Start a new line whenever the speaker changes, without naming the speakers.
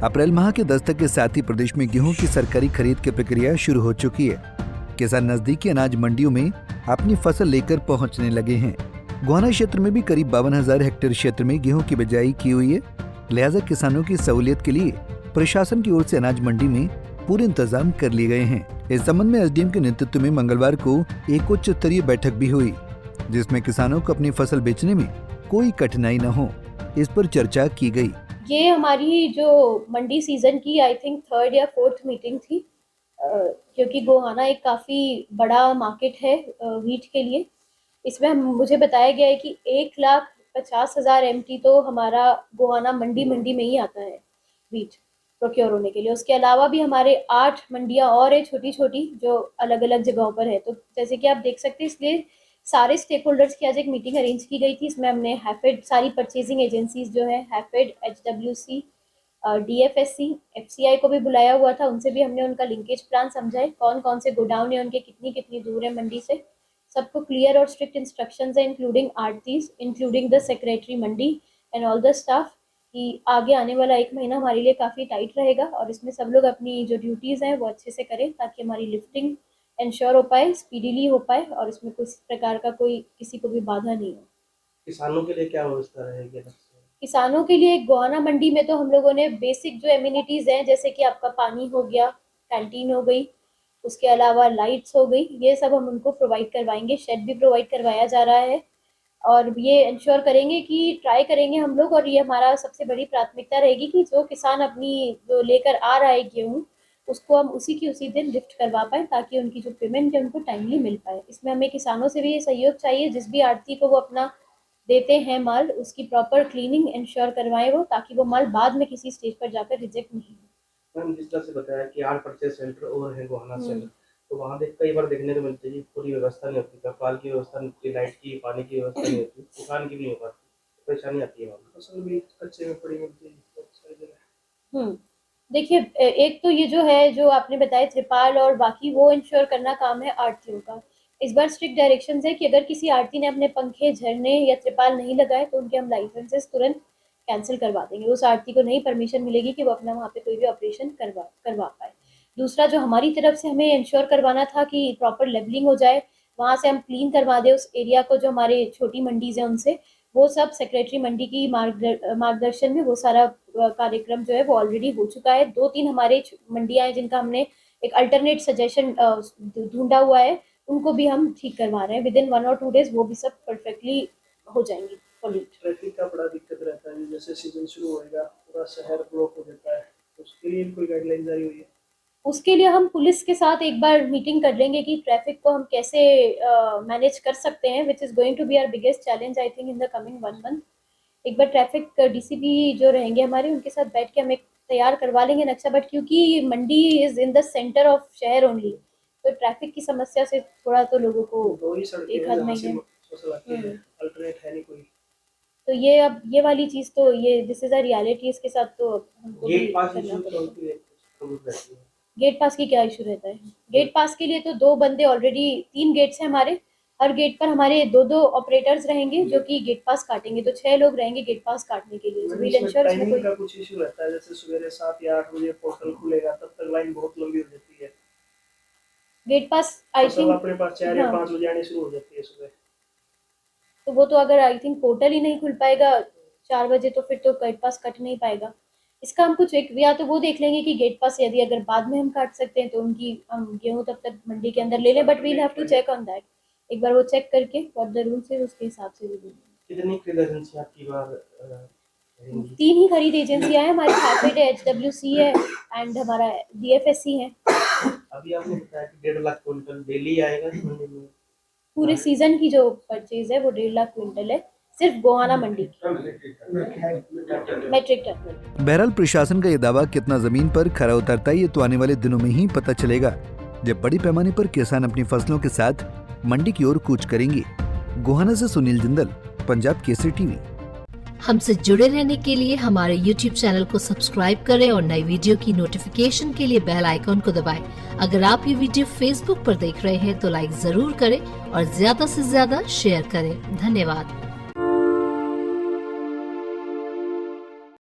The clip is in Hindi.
अप्रैल माह के दस्तक के साथ ही प्रदेश में गेहूं की सरकारी खरीद की प्रक्रिया शुरू हो चुकी है। किसान नजदीकी अनाज मंडियों में अपनी फसल लेकर पहुंचने लगे हैं। गोहाना क्षेत्र में भी करीब 52,000 हेक्टेयर क्षेत्र में गेहूं की बिजाई की हुई है। लिहाजा किसानों की सहूलियत के लिए प्रशासन की ओर से अनाज मंडी में पूरे इंतजाम कर लिए गए हैं। इस संबंध में एसडीएम के नेतृत्व में मंगलवार को एक उच्च स्तरीय बैठक भी हुई, जिसमें किसानों को अपनी फसल बेचने में कोई कठिनाई न हो, इस पर चर्चा की गई।
ये हमारी जो मंडी सीजन की आई थिंक 3rd या 4th मीटिंग थी, क्योंकि गोहाना एक काफ़ी बड़ा मार्केट है वीट के लिए। इसमें मुझे बताया गया है कि 1,50,000 MT तो हमारा गोहाना मंडी में ही आता है वीट प्रोक्योर होने के लिए। उसके अलावा भी हमारे 8 मंडियाँ और है छोटी छोटी जो अलग अलग जगहों पर है। तो जैसे कि आप देख सकते हैं, इसलिए सारे स्टेक होल्डर्स की आज एक मीटिंग अरेंज की गई थी। इसमें हमने हैफेड, सारी परचेजिंग एजेंसीज जो है हैफेड, HWC, DFSC, FCI को भी बुलाया हुआ था। उनसे भी हमने उनका लिंकेज प्लान समझाए, कौन कौन से गोडाउन है उनके, कितनी कितनी दूर है मंडी से। सबको क्लियर और स्ट्रिक्ट इंस्ट्रक्शंस है, including Aarti's, including the secretary Mandi and all the staff, कि आगे आने वाला 1 महीना हमारे लिए काफ़ी टाइट रहेगा और इसमें सब लोग अपनी जो ड्यूटीज़ हैं वो अच्छे से करें, ताकि हमारी लिफ्टिंग इंश्योर हो पाए, स्पीडीली हो पाए और इसमें किसी प्रकार का कोई किसी को भी बाधा नहीं हो।
किसानों के लिए क्या व्यवस्था रहेगी?
किसानों के लिए गोहाना मंडी में तो हम लोगों ने बेसिक जो एमिनिटीज़ हैं, जैसे कि आपका पानी हो गया, कैंटीन हो गई, उसके अलावा लाइट्स हो गई, ये सब हम उनको प्रोवाइड करवाएंगे। शेड भी प्रोवाइड करवाया जा रहा है और ये इंश्योर करेंगे कि ट्राई करेंगे हम लोग, और ये हमारा सबसे बड़ी प्राथमिकता रहेगी कि जो किसान अपनी जो लेकर आ रहा है गेहूँ, उसको हम उसी दिन लिफ्ट करवा पाएँ, ताकि उनकी जो पेमेंट है उनको टाइमली मिल पाए। इसमें हमें किसानों से भी ये सहयोग चाहिए, जिस भी आड़ती को वो अपना देते हैं माल, उसकी प्रॉपर क्लीनिंग इंश्योर करवाएं वो, ताकि वो माल बाद में किसी स्टेज पर जाकर रिजेक्ट नहीं हो।
मैम, जिस तरह से बताया कि 8 परचेज सेंटर और है गोहाना से, तो वहाँ कई बार देखने को मिलती है पूरी व्यवस्था नहीं होती, तत्काल की व्यवस्था नहीं होती, लाइट की, पानी की व्यवस्था नहीं होती, दुकान की भी नहीं हो पाती, परेशानी आती है। फसल भी कच्चे में पड़ी मिलती है।
देखिए, एक तो ये जो है, जो आपने बताया त्रिपाल और बाकी, वो इंश्योर करना काम है आड़तियों का। इस बार स्ट्रिक्ट डायरेक्शंस है कि अगर किसी आड़ती ने अपने पंखे, झरने या त्रिपाल नहीं लगाए तो उनके हम लाइसेंसेस तुरंत कैंसिल करवा देंगे। उस आड़ती को नहीं परमिशन मिलेगी कि वो अपना वहाँ पे कोई भी ऑपरेशन करवा पाए। दूसरा, जो हमारी तरफ से हमें इंश्योर करवाना था कि प्रॉपर लेवलिंग हो जाए, वहाँ से हम क्लीन करवा दें उस एरिया को, जो हमारे छोटी मंडीज़ हैं उनसे, वो सब सेक्रेटरी मंडी की मार्गदर्शन में वो सारा कार्यक्रम जो है वो ऑलरेडी हो चुका है। 2-3 हमारे मंडियाँ हैं जिनका हमने एक अल्टरनेट सजेशन ढूंढा हुआ है, उनको भी हम ठीक करवा रहे हैं। विदिन 1 और 2 डेज वो भी सब परफेक्टली हो जाएंगी।
ट्रैफिक का बड़ा दिक्कत रहता है, जैसे सीजन शुरू होएगा पूरा शहर ब्लॉक हो जाता है, उसके लिए कोई गाइडलाइन जारी हुई है?
उसके लिए हम पुलिस के साथ एक बार मीटिंग कर लेंगे कि ट्रैफिक को हम कैसे मैनेज कर सकते हैं, which is going to be our biggest challenge I think in the coming 1 month. एक बार ट्रैफिक DCP जो रहेंगे हमारे, उनके साथ बैठ के हम एक तैयार करवा लेंगे नक्शा। बट क्योंकि Mandi is in the centre of shahar only, तो ट्रैफिक की समस्या से थोड़ा तो लोगों को एक हद नहीं है,
अल्टरनेट है नहीं कोई।
तो ये अब ये वाली चीज़ तो ये दिस इज़ अ रियलिटी। इसके साथ तो हमको
गेट पास इशू तो
गेट पास की क्या इशू रहता है? गेट पास के लिए तो 2 बंदे ऑलरेडी, 3 गेट्स हैं हमारे, हर गेट पर हमारे 2-2 ऑपरेटर्स रहेंगे जो कि गेट पास काटेंगे, तो 6 लोग रहेंगे गेट पास काटने के लिए।
विल इंश्योर इसमें कोई का कुछ इशू रहता है, जैसे सवेरे 7 या 8 बजे पोर्टल खुलेगा, तब तक लाइन बहुत लंबी हो जाती है।
गेट पास आई थिंक
अपने पास 4 या 5 बजे आनी शुरू हो जाती है सुबह,
तो वो तो अगर आई थिंक पोर्टल ही नहीं खुल पाएगा 4 बजे, तो फिर तो गेट पास कट नहीं पाएगा। इसका हम कुछ एक, या तो वो देख लेंगे कि गेट पास यदि अगर बाद में हम काट सकते हैं तो उनकी हम गेहूँ तब तक मंडी के अंदर ले लें, but we'll have to check on that. एक बार वो चेक करके व्हाट द रूल्स है उसके हिसाब से भी देंगे।
कितनी खरीद एजेंसी आपकी बार
3 ही खरीद एजेंसियां हैं हमारी, हैफेड है, HWC है एंड हमारा DFSC है।
अभी आपने बताया कि 1.5 लाख क्विंटल डेली आएगा मंडी में।
पूरे सीजन की जो परचेज है वो 1.5 लाख क्विंटल है, सिर्फ गोहाना मंडी की, मेट्रिक टन।
बहरहाल प्रशासन का ये दावा कितना जमीन पर खरा उतरता है, ये तो आने वाले दिनों में ही पता चलेगा, जब बड़ी पैमाने पर किसान अपनी फसलों के साथ मंडी की ओर कूच करेंगे। गोहाना से सुनील जिंदल, पंजाब केसरी टीवी।
हमसे जुड़े रहने के लिए हमारे YouTube चैनल को सब्सक्राइब करें और नई वीडियो की नोटिफिकेशन के लिए बेल आइकॉन को दबाएं। अगर आप ये वीडियो Facebook पर देख रहे हैं तो लाइक जरूर करें और ज्यादा से ज्यादा शेयर करें। धन्यवाद।